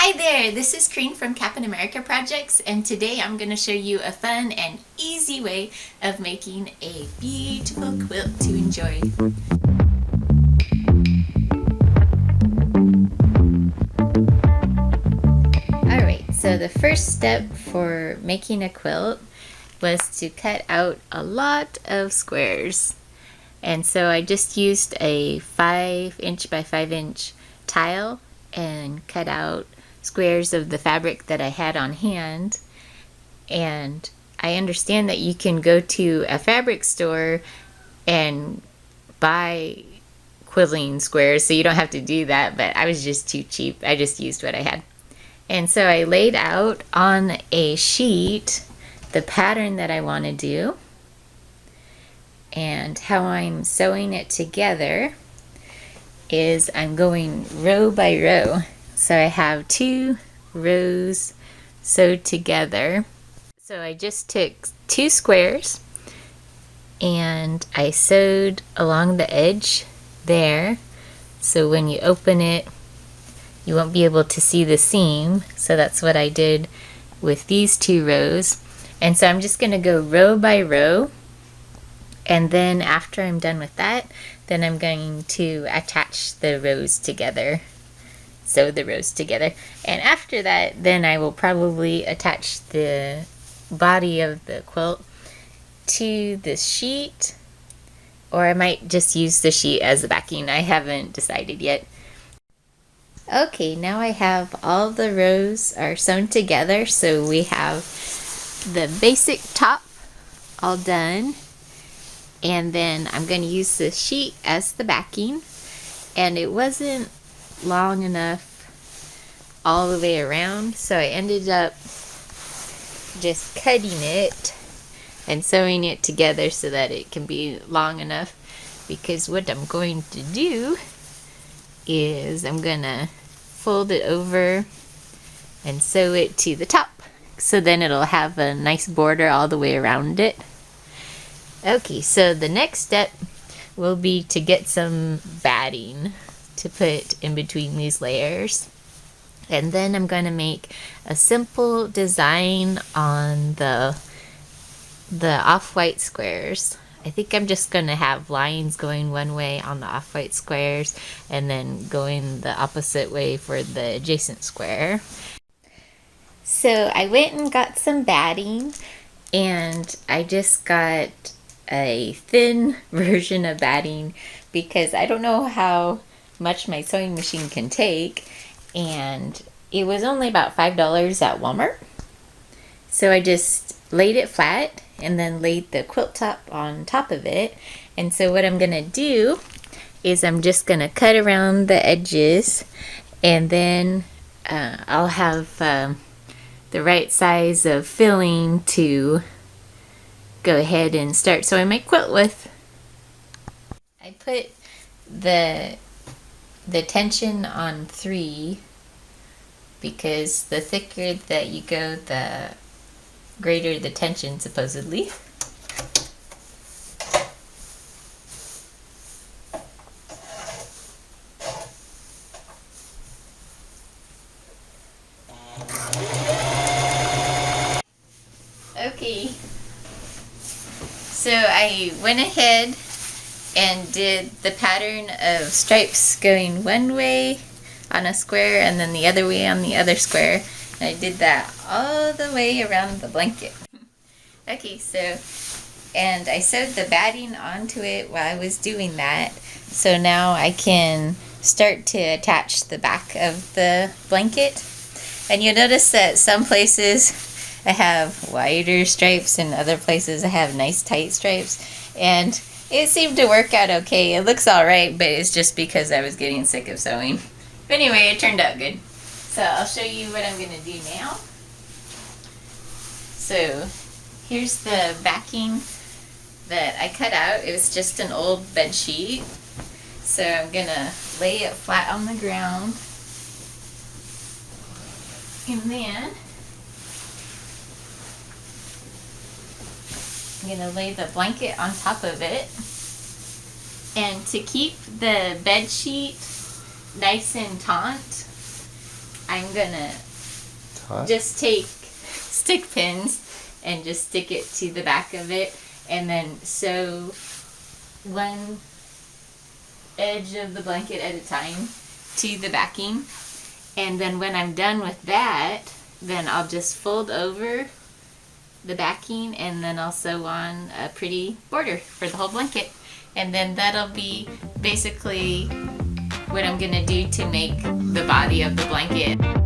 Hi there, this is Coreen from Capn America Projects, and today I'm going to show you a fun and easy way of making a beautiful quilt to enjoy. Alright, so the first step for making a quilt was to cut out a lot of squares. And so I just used a 5" by 5" tile and cut out squares of the fabric that I had on hand. And I understand that you can go to a fabric store and buy quilting squares, so you don't have to do that, but I was just too cheap. I just used what I had. And so I laid out on a sheet the pattern that I want to do and how I'm sewing it together is I'm going row by row. So I have 2 rows sewed together. So I just took 2 squares and I sewed along the edge there. So when you open it, you won't be able to see the seam. So that's what I did with these 2 rows. And so I'm just going to go row by row. And then after I'm done with that, then I'm going to attach the rows together. Sew the rows together. And after that, then I will probably attach the body of the quilt to the sheet, or I might just use the sheet as the backing. I haven't decided yet. Okay, now I have all the rows are sewn together, so we have the basic top all done. And then I'm going to use the sheet as the backing, and it wasn't long enough all the way around, so I ended up just cutting it and sewing it together so that it can be long enough, because what I'm going to do is I'm gonna fold it over and sew it to the top, so then it'll have a nice border all the way around it. Okay, so the next step will be to get some batting to put in between these layers. And then I'm going to make a simple design on the off-white squares. I think I'm just going to have lines going one way on the off-white squares and then going the opposite way for the adjacent square. So I went and got some batting, and I just got a thin version of batting because I don't know how much my sewing machine can take, and it was only about $5 at Walmart. So I just laid it flat and then laid the quilt top on top of it. And so what I'm gonna do is I'm just gonna cut around the edges, and then I'll have the right size of filling to go ahead and start sewing my quilt with. I put the tension on 3 because the thicker that you go, the greater the tension, supposedly. Okay, so I went ahead and did the pattern of stripes going one way on a square and then the other way on the other square. And I did that all the way around the blanket. Okay, so, and I sewed the batting onto it while I was doing that. So now I can start to attach the back of the blanket. And you'll notice that some places I have wider stripes and other places I have nice tight stripes. And it seemed to work out okay. It looks alright, but it's just because I was getting sick of sewing. But anyway, it turned out good. So I'll show you what I'm going to do now. So here's the backing that I cut out. It was just an old bed sheet. So I'm going to lay it flat on the ground. And then I'm going to lay the blanket on top of it. And to keep the bed sheet nice and taut, I'm gonna Tie? just take stick pins and just stick it to the back of it, and then sew one edge of the blanket at a time to the backing. And then when I'm done with that, then I'll just fold over the backing, and then I'll sew on a pretty border for the whole blanket. And then that'll be basically what I'm gonna do to make the body of the blanket.